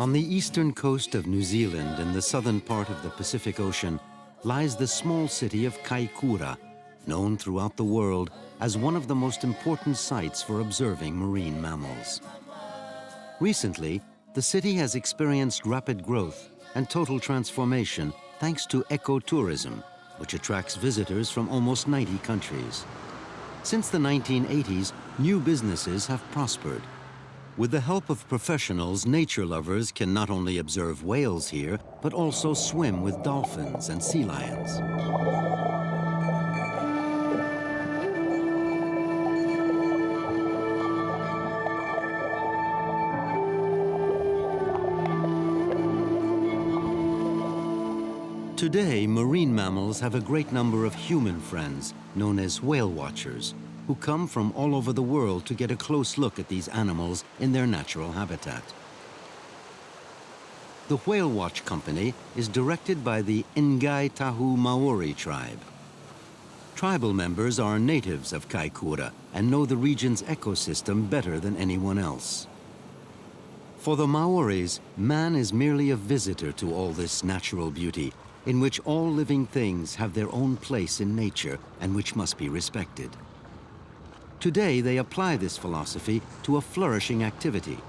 On the eastern coast of New Zealand, in the southern part of the Pacific Ocean, lies the small city of Kaikoura, known throughout the world as one of the most important sites for observing marine mammals. Recently, the city has experienced rapid growth and total transformation thanks to ecotourism, which attracts visitors from almost 90 countries. Since the 1980s, new businesses have prospered. With the help of professionals, nature lovers can not only observe whales here, but also swim with dolphins and sea lions. Today, marine mammals have a great number of human friends, known as whale watchers, who come from all over the world to get a close look at these animals in their natural habitat. The Whale Watch Company is directed by the Ngai Tahu Maori tribe. Tribal members are natives of Kaikoura and know the region's ecosystem better than anyone else. For the Maoris, man is merely a visitor to all this natural beauty, in which all living things have their own place in nature and which must be respected. Today, they apply this philosophy to a flourishing activity,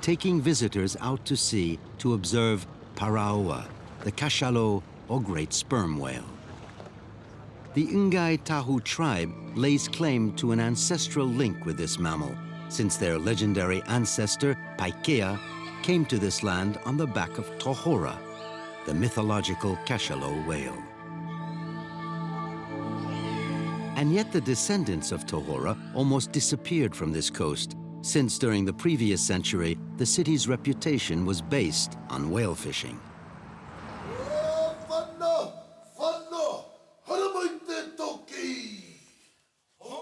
taking visitors out to sea to observe Paraoa, the cachalot or great sperm whale. The Ngai Tahu tribe lays claim to an ancestral link with this mammal, since their legendary ancestor, Paikea, came to this land on the back of Tohora, the mythological cachalot whale. And yet the descendants of Tohora almost disappeared from this coast, since during the previous century, the city's reputation was based on whale fishing.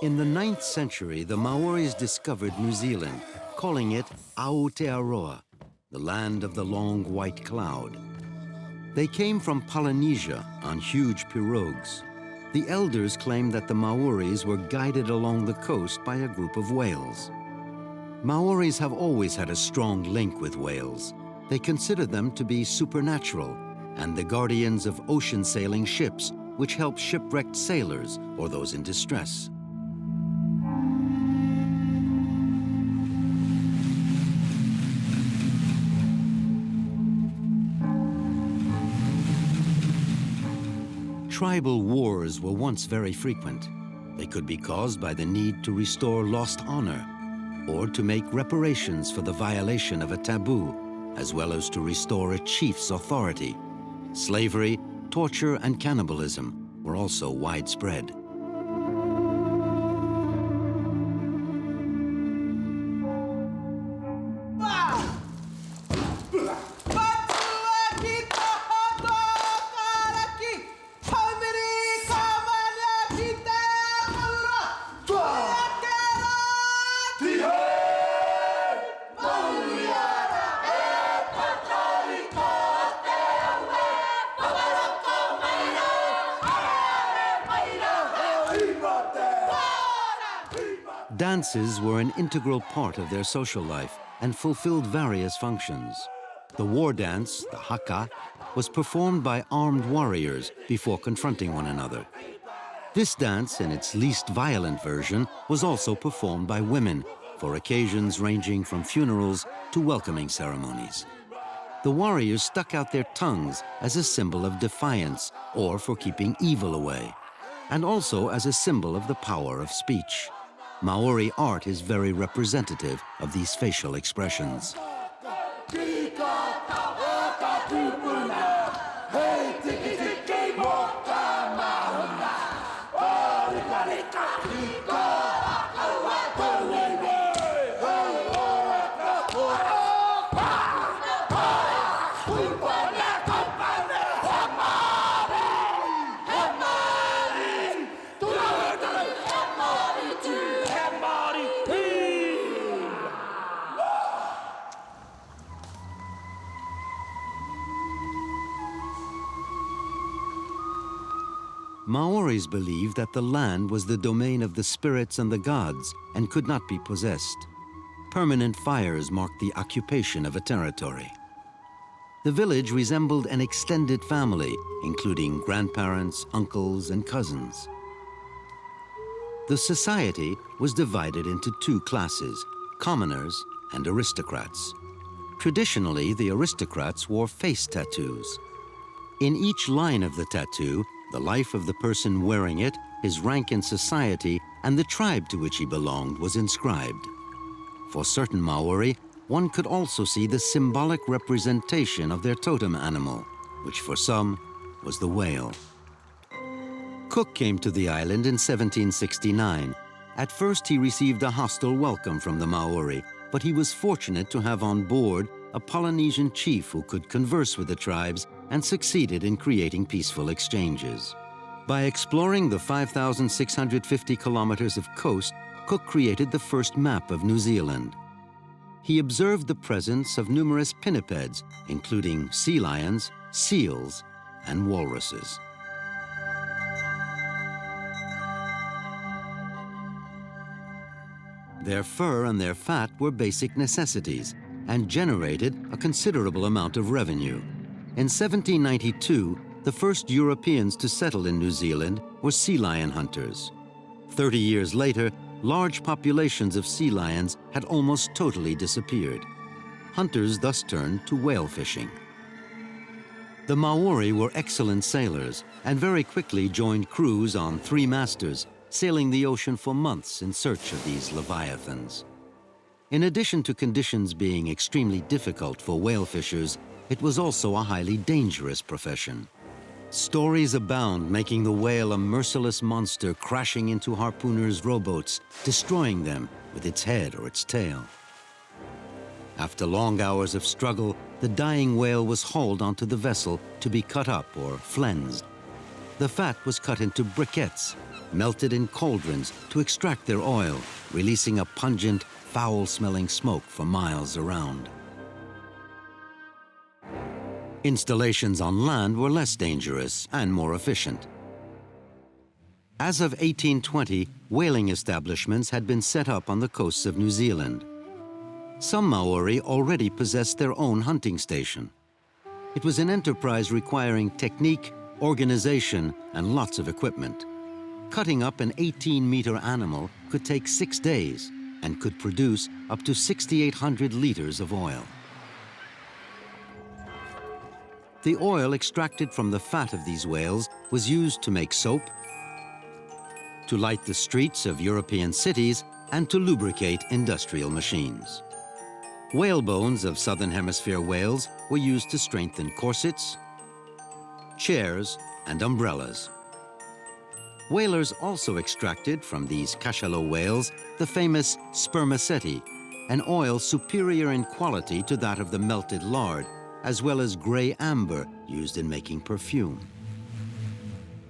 In the 9th century, the Maoris discovered New Zealand, calling it Aotearoa, the land of the long white cloud. They came from Polynesia on huge pirogues. The elders claimed that the Maoris were guided along the coast by a group of whales. Maoris have always had a strong link with whales. They consider them to be supernatural and the guardians of ocean-sailing ships, which help shipwrecked sailors or those in distress. Tribal wars were once very frequent. They could be caused by the need to restore lost honor, or to make reparations for the violation of a taboo, as well as to restore a chief's authority. Slavery, torture, and cannibalism were also widespread. Dances were an integral part of their social life and fulfilled various functions. The war dance, the haka, was performed by armed warriors before confronting one another. This dance, in its least violent version, was also performed by women for occasions ranging from funerals to welcoming ceremonies. The warriors stuck out their tongues as a symbol of defiance or for keeping evil away, and also as a symbol of the power of speech. Maori art is very representative of these facial expressions. Maoris believed that the land was the domain of the spirits and the gods and could not be possessed. Permanent fires marked the occupation of a territory. The village resembled an extended family, including grandparents, uncles, and cousins. The society was divided into two classes, commoners and aristocrats. Traditionally, the aristocrats wore face tattoos. In each line of the tattoo, the life of the person wearing it, his rank in society, and the tribe to which he belonged was inscribed. For certain Maori, one could also see the symbolic representation of their totem animal, which for some was the whale. Cook came to the island in 1769. At first, he received a hostile welcome from the Maori, but he was fortunate to have on board a Polynesian chief who could converse with the tribes and succeeded in creating peaceful exchanges. By exploring the 5,650 kilometers of coast, Cook created the first map of New Zealand. He observed the presence of numerous pinnipeds, including sea lions, seals, and walruses. Their fur and their fat were basic necessities and generated a considerable amount of revenue. In 1792, the first Europeans to settle in New Zealand were sea lion hunters. 30 years later, large populations of sea lions had almost totally disappeared. Hunters thus turned to whale fishing. The Maori were excellent sailors and very quickly joined crews on 3 masters, sailing the ocean for months in search of these leviathans. In addition to conditions being extremely difficult for whale fishers, it was also a highly dangerous profession. Stories abound making the whale a merciless monster crashing into harpooners' rowboats, destroying them with its head or its tail. After long hours of struggle, the dying whale was hauled onto the vessel to be cut up or flensed. The fat was cut into briquettes, melted in cauldrons to extract their oil, releasing a pungent, foul-smelling smoke for miles around. Installations on land were less dangerous and more efficient. As of 1820, whaling establishments had been set up on the coasts of New Zealand. Some Maori already possessed their own hunting station. It was an enterprise requiring technique, organization, and lots of equipment. Cutting up an 18-meter animal could take 6 days and could produce up to 6,800 liters of oil. The oil extracted from the fat of these whales was used to make soap, to light the streets of European cities, and to lubricate industrial machines. Whale bones of Southern Hemisphere whales were used to strengthen corsets, chairs, and umbrellas. Whalers also extracted from these cachalot whales the famous spermaceti, an oil superior in quality to that of the melted lard, as well as gray amber used in making perfume.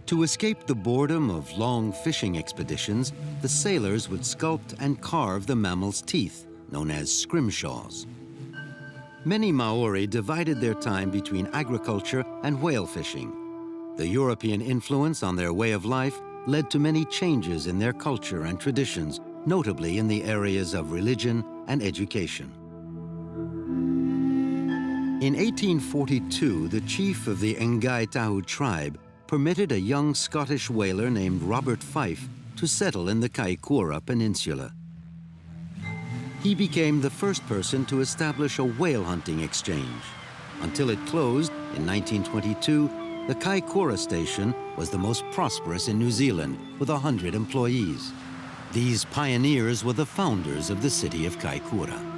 To escape the boredom of long fishing expeditions, the sailors would sculpt and carve the mammal's teeth, known as scrimshaws. Many Maori divided their time between agriculture and whale fishing. The European influence on their way of life led to many changes in their culture and traditions, notably in the areas of religion and education. In 1842, the chief of the Ngai Tahu tribe permitted a young Scottish whaler named Robert Fife to settle in the Kaikoura Peninsula. He became the first person to establish a whale hunting exchange. Until it closed in 1922, the Kaikoura station was the most prosperous in New Zealand, with 100 employees. These pioneers were the founders of the city of Kaikoura.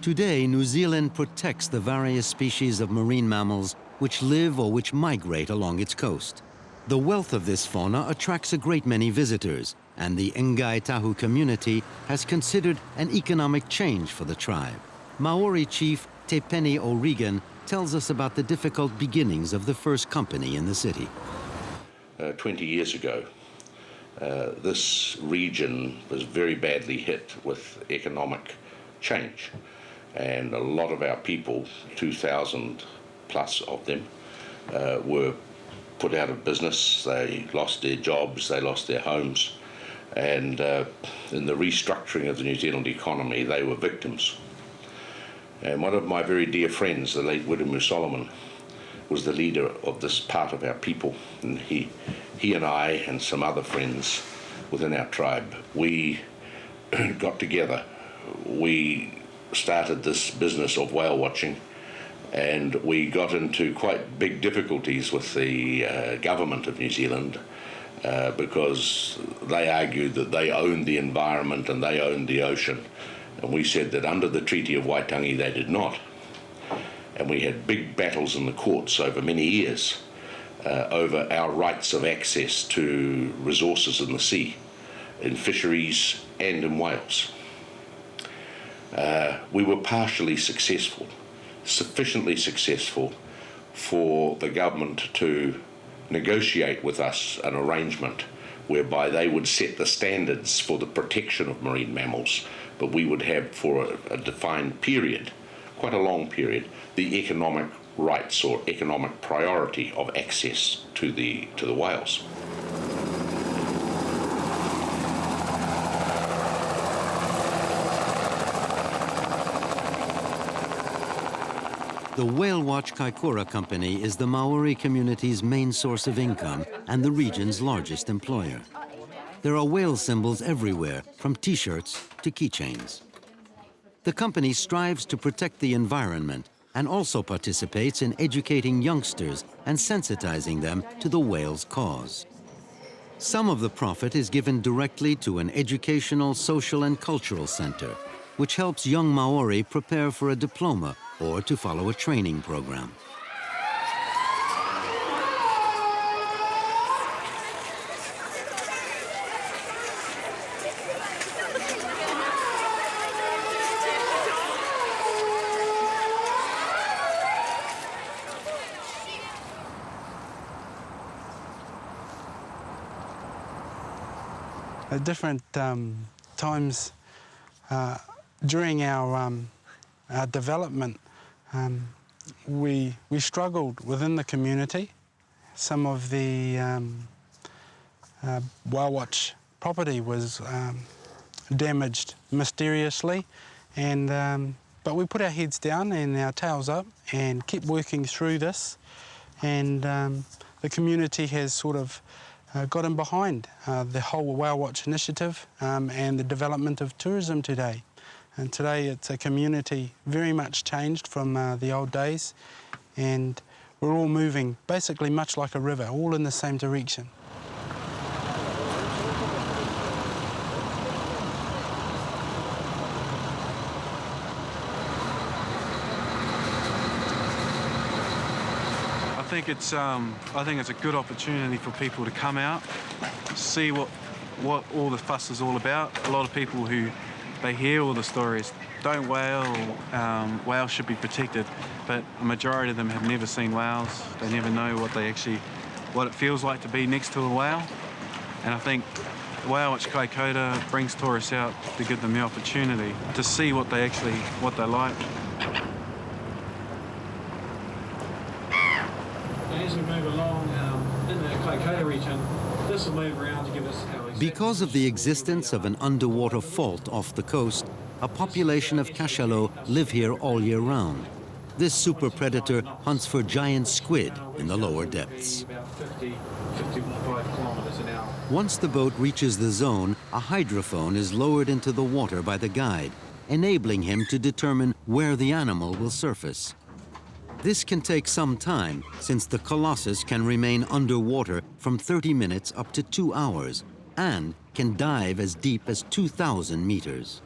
Today, New Zealand protects the various species of marine mammals which live or which migrate along its coast. The wealth of this fauna attracts a great many visitors, and the Ngai Tahu community has considered an economic change for the tribe. Maori chief Te Peni O'Regan tells us about the difficult beginnings of the first company in the city. 20 years ago, this region was very badly hit with economic change, and a lot of our people, 2,000 plus of them, were put out of business. They lost their jobs, they lost their homes, And in the restructuring of the New Zealand economy, they were victims. And one of my very dear friends, the late Widomu Solomon, was the leader of this part of our people. And he and I and some other friends within our tribe, we got together. We started this business of whale watching, and we got into quite big difficulties with the government of New Zealand because they argued that they owned the environment and they owned the ocean. And we said that under the Treaty of Waitangi they did not. And we had big battles in the courts over many years over our rights of access to resources in the sea, in fisheries and in whales. We were partially successful, sufficiently successful for the government to negotiate with us an arrangement whereby they would set the standards for the protection of marine mammals, but we would have for a defined period, quite a long period, the economic rights or economic priority of access to the whales. The Whale Watch Kaikoura Company is the Maori community's main source of income and the region's largest employer. There are whale symbols everywhere, from T-shirts to keychains. The company strives to protect the environment and also participates in educating youngsters and sensitizing them to the whale's cause. Some of the profit is given directly to an educational, social, and cultural center, which helps young Maori prepare for a diploma or to follow a training program. At different times during our development, we struggled within the community. Some of the whale watch property was damaged mysteriously, and but we put our heads down and our tails up and kept working through this, and the community has sort of gotten behind the whole Whale Watch initiative and the development of tourism today. And today it's a community very much changed from the old days, and we're all moving basically much like a river, all in the same direction. I think it's a good opportunity for people to come out, see what all the fuss is all about. A lot of people who they hear all the stories, don't whale, whales should be protected, but a majority of them have never seen whales. They never know what it feels like to be next to a whale. And I think Whale Watch Kaikoura brings tourists out to give them the opportunity to see what they like. As we move along in the Kaikoura region, this will move around to give us our... Because of the existence of an underwater fault off the coast, a population of cachalot live here all year round. This super predator hunts for giant squid in the lower depths. About 55 kilometres an hour. Once the boat reaches the zone, a hydrophone is lowered into the water by the guide, enabling him to determine where the animal will surface. This can take some time, since the colossus can remain underwater from 30 minutes up to 2 hours and can dive as deep as 2,000 meters.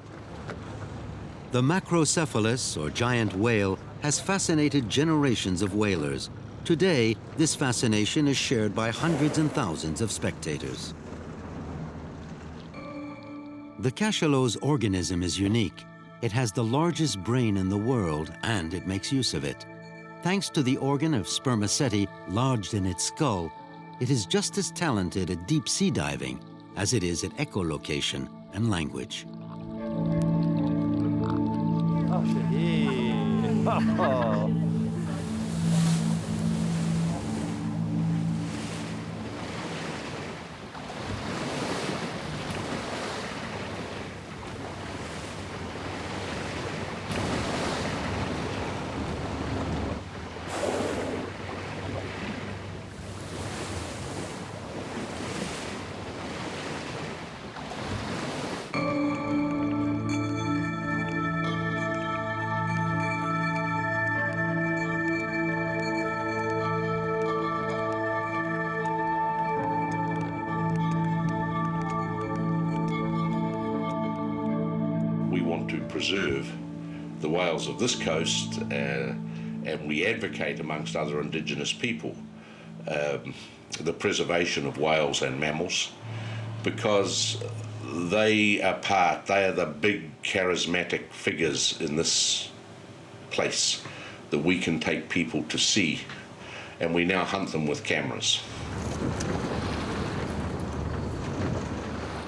The macrocephalus, or giant whale, has fascinated generations of whalers. Today, this fascination is shared by hundreds and thousands of spectators. The cachalot's organism is unique. It has the largest brain in the world, and it makes use of it. Thanks to the organ of spermaceti lodged in its skull, it is just as talented at deep sea diving as it is at echolocation and language. Oh, shit. Yeah. Oh. want to preserve the whales of this coast, and we advocate amongst other Indigenous people the preservation of whales and mammals, because they are the big charismatic figures in this place that we can take people to see, and we now hunt them with cameras.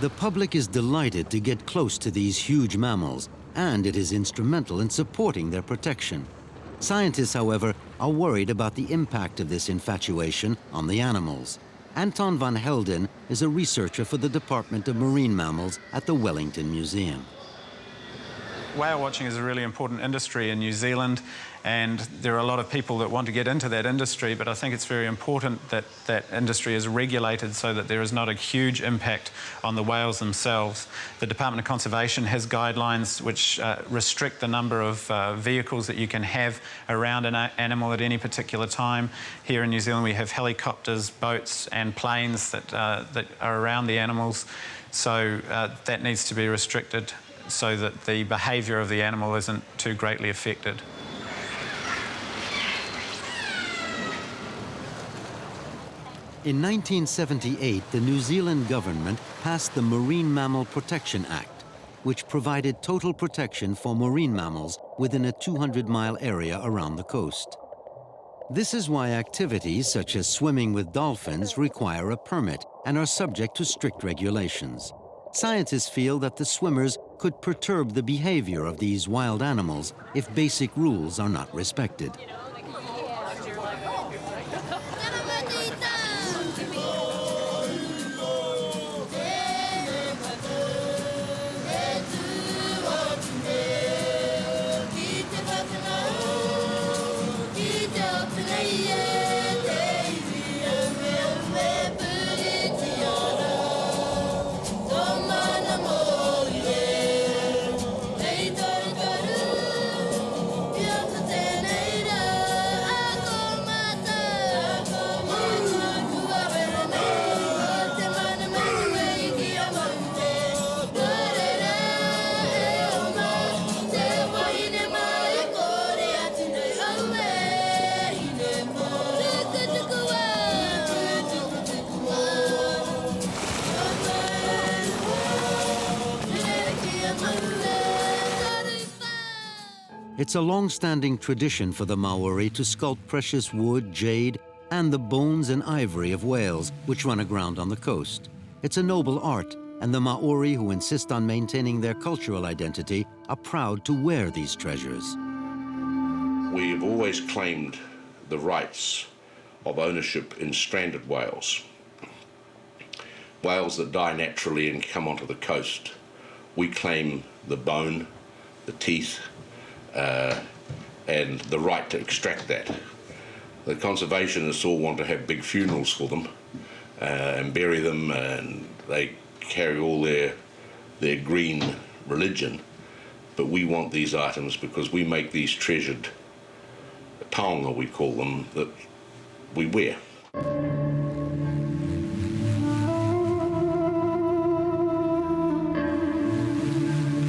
The public is delighted to get close to these huge mammals, and it is instrumental in supporting their protection. Scientists, however, are worried about the impact of this infatuation on the animals. Anton van Helden is a researcher for the Department of Marine Mammals at the Wellington Museum. Whale watching is a really important industry in New Zealand, and there are a lot of people that want to get into that industry, but I think it's very important that that industry is regulated so that there is not a huge impact on the whales themselves. The Department of Conservation has guidelines which restrict the number of vehicles that you can have around an animal at any particular time. Here in New Zealand we have helicopters, boats and planes that are around the animals, so that needs to be restricted so that the behaviour of the animal isn't too greatly affected. In 1978, the New Zealand government passed the Marine Mammal Protection Act, which provided total protection for marine mammals within a 200-mile area around the coast. This is why activities such as swimming with dolphins require a permit and are subject to strict regulations. Scientists feel that the swimmers could perturb the behavior of these wild animals if basic rules are not respected. It's a long-standing tradition for the Maori to sculpt precious wood, jade, and the bones and ivory of whales which run aground on the coast. It's a noble art, and the Maori who insist on maintaining their cultural identity are proud to wear these treasures. We have always claimed the rights of ownership in stranded whales. Whales that die naturally and come onto the coast. We claim the bone, the teeth, and the right to extract that. The conservationists all want to have big funerals for them and bury them, and they carry all their green religion, but we want these items because we make these treasured taonga, we call them, that we wear.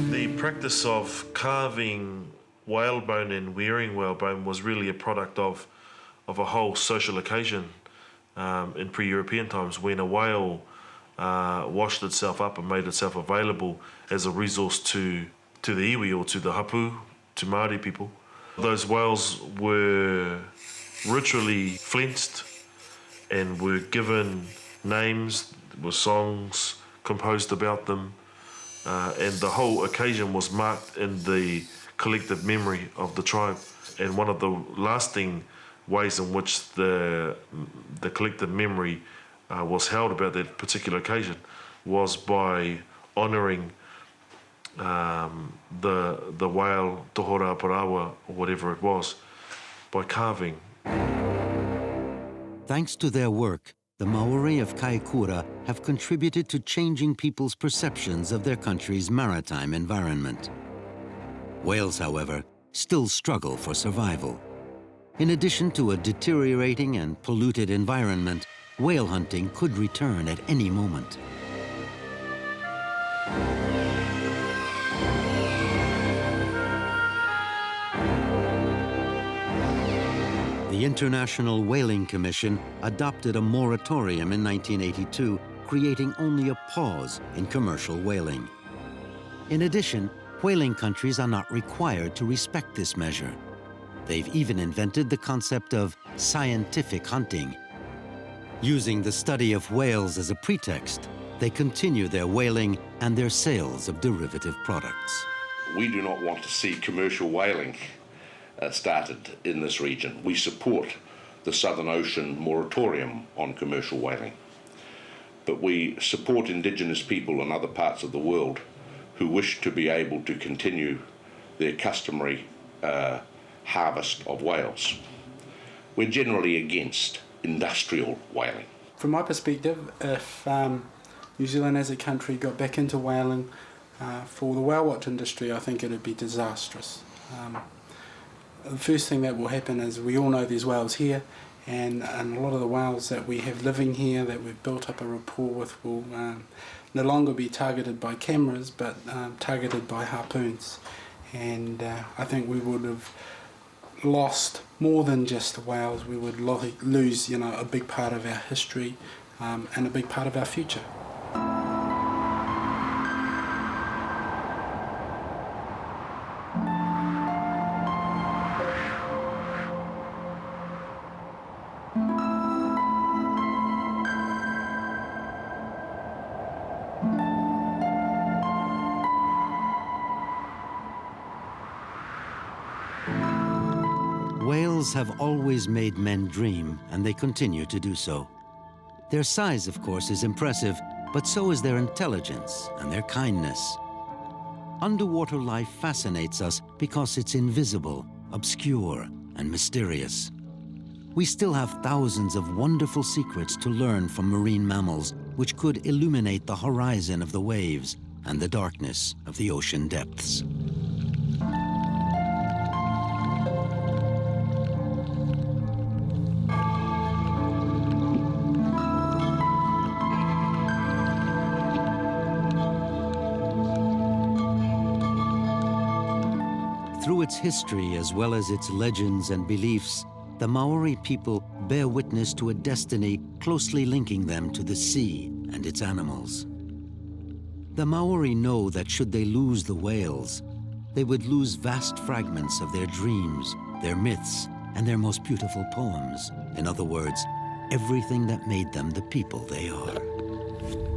The practice of carving whalebone and wearing whalebone was really a product of a whole social occasion in pre-European times, when a whale washed itself up and made itself available as a resource to the iwi, or to the hapu, to Māori people. Those whales were ritually flensed and were given names, there were songs composed about them, and the whole occasion was marked in the collective memory of the tribe. And one of the lasting ways in which the collective memory was held about that particular occasion was by honouring the whale Tohora, Paraoa, or whatever it was, by carving. Thanks to their work, the Maori of Kaikoura have contributed to changing people's perceptions of their country's maritime environment. Whales, however, still struggle for survival. In addition to a deteriorating and polluted environment, whale hunting could return at any moment. The International Whaling Commission adopted a moratorium in 1982, creating only a pause in commercial whaling. In addition, whaling countries are not required to respect this measure. They've even invented the concept of scientific hunting. Using the study of whales as a pretext, they continue their whaling and their sales of derivative products. We do not want to see commercial whaling started in this region. We support the Southern Ocean moratorium on commercial whaling. But we support Indigenous people in other parts of the world who wish to be able to continue their customary harvest of whales. We're generally against industrial whaling. From my perspective, if New Zealand as a country got back into whaling for the whale watch industry, I think it would be disastrous. The first thing that will happen is we all know there's whales here, and a lot of the whales that we have living here that we've built up a rapport with will no longer be targeted by cameras but targeted by harpoons. And I think we would have lost more than just the whales. We would lose, a big part of our history and a big part of our future. Whales have always made men dream, and they continue to do so. Their size, of course, is impressive, but so is their intelligence and their kindness. Underwater life fascinates us because it's invisible, obscure, and mysterious. We still have thousands of wonderful secrets to learn from marine mammals, which could illuminate the horizon of the waves and the darkness of the ocean depths. Through its history, as well as its legends and beliefs, the Maori people bear witness to a destiny closely linking them to the sea and its animals. The Maori know that should they lose the whales, they would lose vast fragments of their dreams, their myths, and their most beautiful poems. In other words, everything that made them the people they are.